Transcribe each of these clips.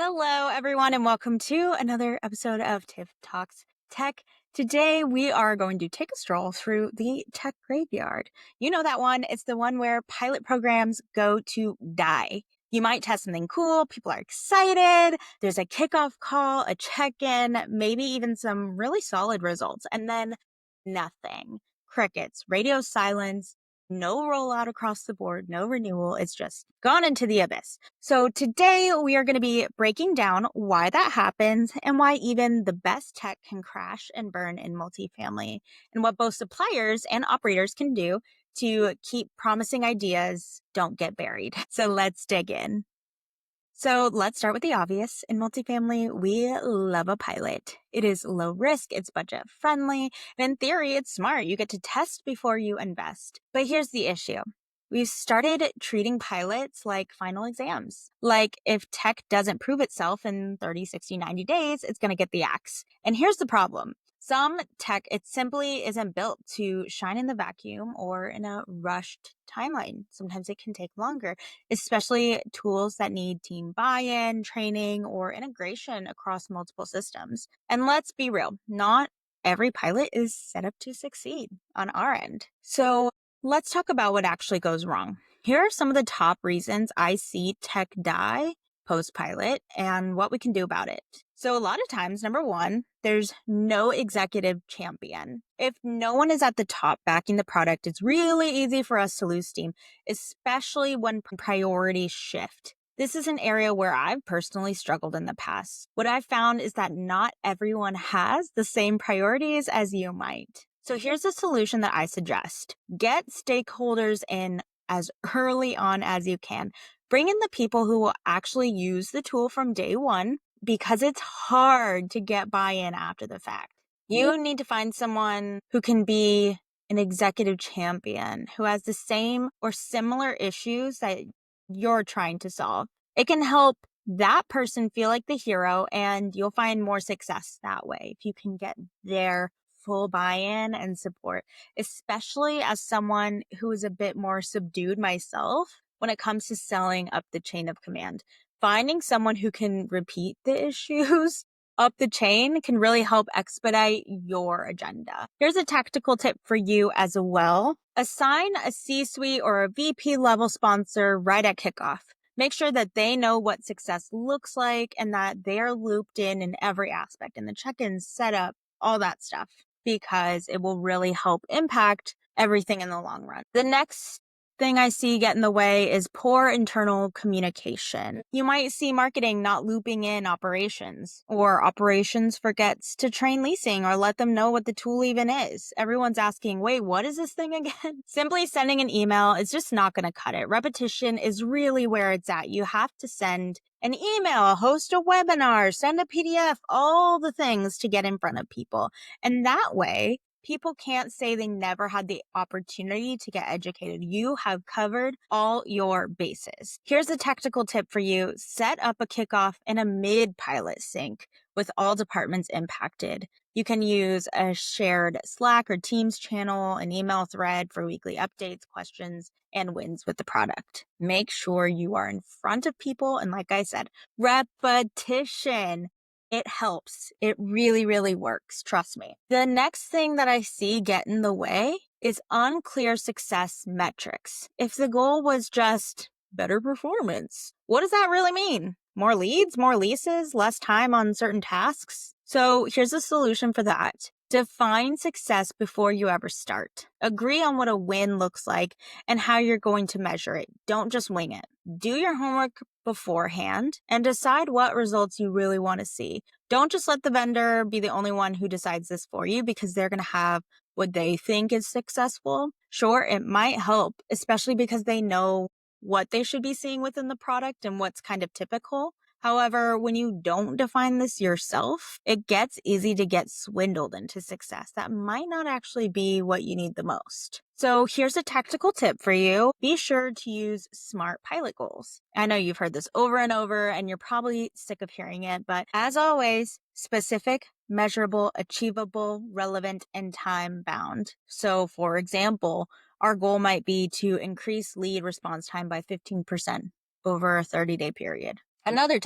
Hello, everyone, and welcome to another episode of Tiff Talks Tech. Today, we are going to take a stroll through the tech graveyard. You know that one? It's the one where pilot programs go to die. You might test something cool, people are excited, there's a kickoff call, a check in, maybe even some really solid results, and then nothing. Crickets, radio silence, no rollout across the board, no renewal. It's just gone into the abyss. So today we are going to be breaking down why that happens and why even the best tech can crash and burn in multifamily, and what both suppliers and operators can do to keep promising ideas don't get buried. So let's dig in. So let's start with the obvious. In multifamily, we love a pilot. It is low risk, it's budget friendly, and in theory, it's smart. You get to test before you invest. But here's the issue. We've started treating pilots like final exams. Like if tech doesn't prove itself in 30, 60, 90 days, it's going to get the axe. And here's the problem. Some tech, it simply isn't built to shine in the vacuum or in a rushed timeline. Sometimes it can take longer, especially tools that need team buy-in, training, or integration across multiple systems. And let's be real, not every pilot is set up to succeed on our end. So let's talk about what actually goes wrong. Here are some of the top reasons I see tech die post-pilot and what we can do about it. So a lot of times, number one, there's no executive champion. If no one is at the top backing the product, it's really easy for us to lose steam, especially when priorities shift. This is an area where I've personally struggled in the past. What I've found is that not everyone has the same priorities as you might. So here's a solution that I suggest. Get stakeholders in as early on as you can. Bring in the people who will actually use the tool from day one, because it's hard to get buy-in after the fact. You need to find someone who can be an executive champion, who has the same or similar issues that you're trying to solve. It can help that person feel like the hero, and you'll find more success that way if you can get their full buy-in and support, especially as someone who is a bit more subdued myself when it comes to selling up the chain of command. Finding someone who can repeat the issues up the chain can really help expedite your agenda. Here's a tactical tip for you as well. Assign a C-suite or a VP level sponsor right at kickoff. Make sure that they know what success looks like and that they're looped in every aspect, in the check-in, setup, all that stuff, because it will really help impact everything in the long run. The next thing I see get in the way is poor internal communication. You might see marketing not looping in operations, or operations forgets to train leasing or let them know what the tool even is. Everyone's asking, wait, what is this thing again? Simply sending an email is just not going to cut it. Repetition is really where it's at. You have to send an email, host a webinar, send a PDF, all the things to get in front of people. And that way, people can't say they never had the opportunity to get educated. You have covered all your bases. Here's a tactical tip for you. Set up a kickoff and a mid-pilot sync with all departments impacted. You can use a shared Slack or Teams channel, an email thread for weekly updates, questions, and wins with the product. Make sure you are in front of people. And like I said, repetition. It helps. It really, really works. Trust me. The next thing that I see get in the way is unclear success metrics. If the goal was just better performance, what does that really mean? More leads, more leases, less time on certain tasks? So here's a solution for that. Define success before you ever start. Agree on what a win looks like and how you're going to measure it. Don't just wing it. Do your homework beforehand and decide what results you really want to see. Don't just let the vendor be the only one who decides this for you, because they're going to have what they think is successful. Sure, it might help, especially because they know what they should be seeing within the product and what's kind of typical. However, when you don't define this yourself, it gets easy to get swindled into success. That might not actually be what you need the most. So here's a tactical tip for you. Be sure to use SMART pilot goals. I know you've heard this over and over and you're probably sick of hearing it, but as always, specific, measurable, achievable, relevant, and time bound. So for example, our goal might be to increase lead response time by 15% over a 30-day period. Another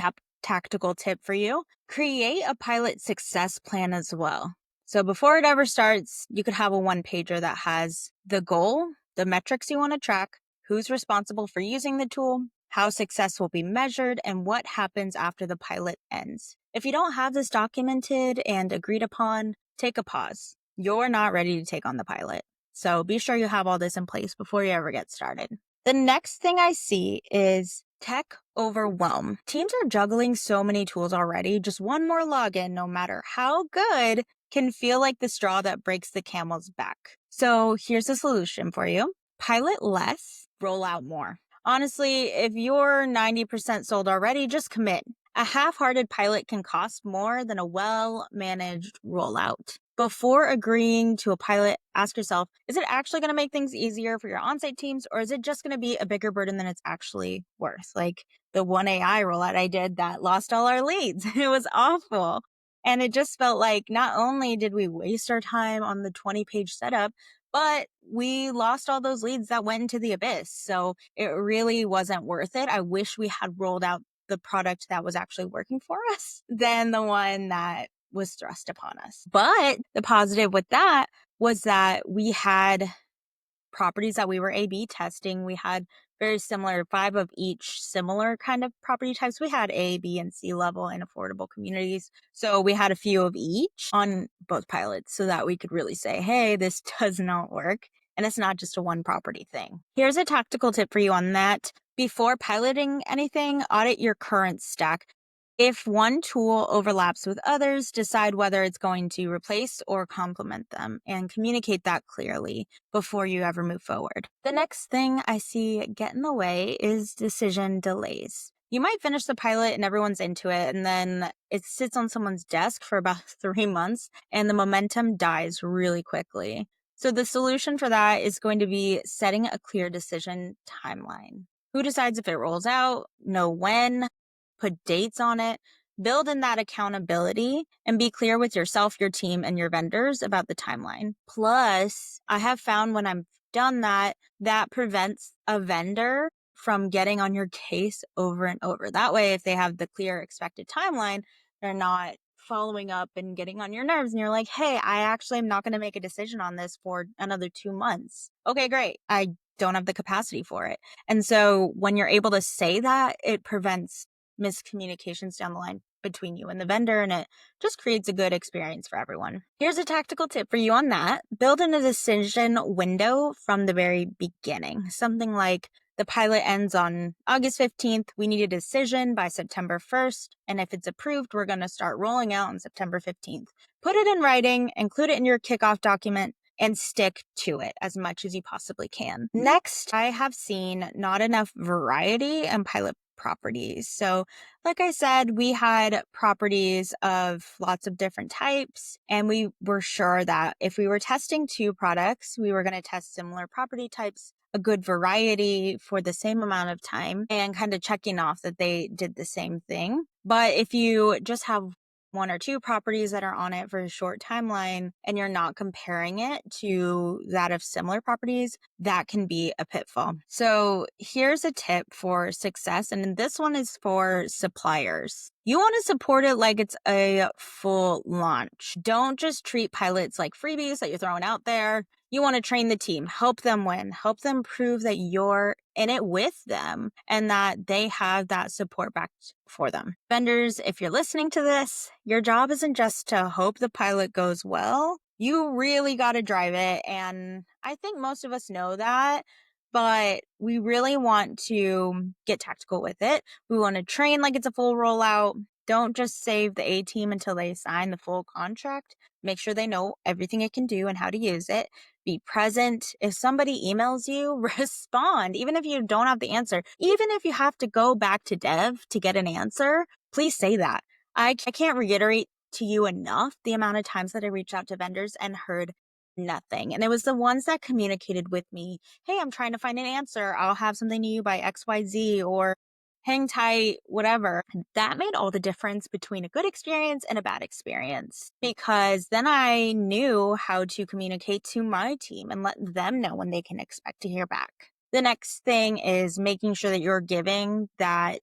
tactical tip for you. Create a pilot success plan as well. So before it ever starts, you could have a one pager that has the goal, the metrics you want to track, who's responsible for using the tool, how success will be measured, and what happens after the pilot ends. If you don't have this documented and agreed upon, take a pause. You're not ready to take on the pilot. So be sure you have all this in place before you ever get started. The next thing I see is tech overwhelm. Teams are juggling so many tools already. Just one more login, no matter how good, can feel like the straw that breaks the camel's back. So here's a solution for you. Pilot less, roll out more. Honestly, if you're 90% sold already, just commit. A half-hearted pilot can cost more than a well-managed rollout. Before agreeing to a pilot, ask yourself, is it actually going to make things easier for your on-site teams, or is it just going to be a bigger burden than it's actually worth? Like the one AI rollout I did that lost all our leads. It was awful. And it just felt like not only did we waste our time on the 20-page setup, but we lost all those leads that went into the abyss. So it really wasn't worth it. I wish we had rolled out the product that was actually working for us than the one that was thrust upon us. But the positive with that was that we had properties that we were A/B testing. We had very similar, 5 of each similar kind of property types. We had A, B, and C level and affordable communities. So we had a few of each on both pilots so that we could really say, hey, this does not work. And it's not just a one property thing. Here's a tactical tip for you on that. Before piloting anything, audit your current stack. If one tool overlaps with others, decide whether it's going to replace or complement them and communicate that clearly before you ever move forward. The next thing I see get in the way is decision delays. You might finish the pilot and everyone's into it, and then it sits on someone's desk for about 3 months and the momentum dies really quickly. So the solution for that is going to be setting a clear decision timeline. Who decides if it rolls out, know when, put dates on it, build in that accountability, and be clear with yourself, your team, and your vendors about the timeline. Plus, I have found when I've done that, that prevents a vendor from getting on your case over and over. That way, if they have the clear expected timeline, they're not following up and getting on your nerves. And you're like, hey, I actually am not going to make a decision on this for another 2 months. Okay, great. I don't have the capacity for it. And so when you're able to say that, it prevents miscommunications down the line between you and the vendor, and it just creates a good experience for everyone. Here's a tactical tip for you on that. Build in a decision window from the very beginning. Something like the pilot ends on August 15th. We need a decision by September 1st. And if it's approved, we're going to start rolling out on September 15th. Put it in writing, include it in your kickoff document, and stick to it as much as you possibly can. Next, I have seen not enough variety in pilot properties. So like I said, we had properties of lots of different types, and we were sure that if we were testing 2 products, we were going to test similar property types, a good variety for the same amount of time, and kind of checking off that they did the same thing. But if you just have 1 or 2 properties that are on it for a short timeline and you're not comparing it to that of similar properties, that can be a pitfall. So here's a tip for success, and this one is for suppliers. You want to support it like it's a full launch. Don't just treat pilots like freebies that you're throwing out there. You want to train the team, help them win, help them prove that you're in it with them and that they have that support back for them. Vendors, if you're listening to this, your job isn't just to hope the pilot goes well. You really got to drive it. And I think most of us know that, but we really want to get tactical with it. We want to train like it's a full rollout. Don't just save the A team until they sign the full contract. Make sure they know everything it can do and how to use it. Be present. If somebody emails you, respond, even if you don't have the answer. Even if you have to go back to dev to get an answer, please say that. I can't reiterate to you enough the amount of times that I reached out to vendors and heard nothing. And it was the ones that communicated with me, hey, I'm trying to find an answer. I'll have something to you by XYZ, or hang tight, whatever. That made all the difference between a good experience and a bad experience, because then I knew how to communicate to my team and let them know when they can expect to hear back. The next thing is making sure that you're giving that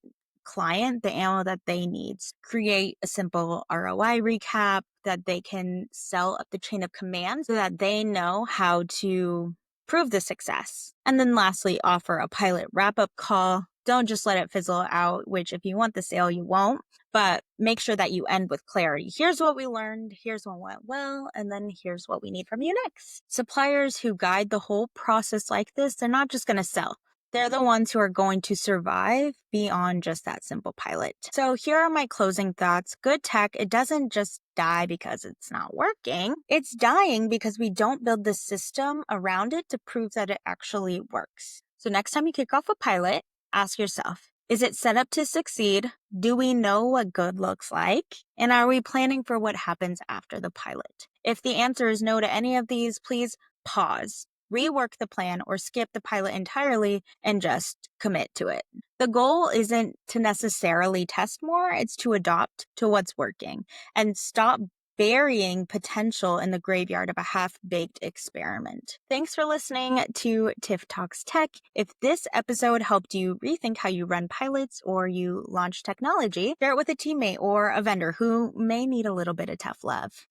client the ammo that they need. Create a simple ROI recap that they can sell up the chain of command so that they know how to prove the success. And then lastly, offer a pilot wrap-up call. Don't just let it fizzle out, which if you want the sale, you won't. But make sure that you end with clarity. Here's what we learned, here's what went well, and then here's what we need from you next. Suppliers who guide the whole process like this, they're not just going to sell. They're the ones who are going to survive beyond just that simple pilot. So here are my closing thoughts. Good tech, it doesn't just die because it's not working. It's dying because we don't build the system around it to prove that it actually works. So next time you kick off a pilot, ask yourself, is it set up to succeed? Do we know what good looks like? And are we planning for what happens after the pilot? If the answer is no to any of these, please pause, rework the plan, or skip the pilot entirely and just commit to it. The goal isn't to necessarily test more, it's to adopt to what's working and stop burying potential in the graveyard of a half-baked experiment. Thanks for listening to Tiff Talks Tech. If this episode helped you rethink how you run pilots or you launch technology, share it with a teammate or a vendor who may need a little bit of tough love.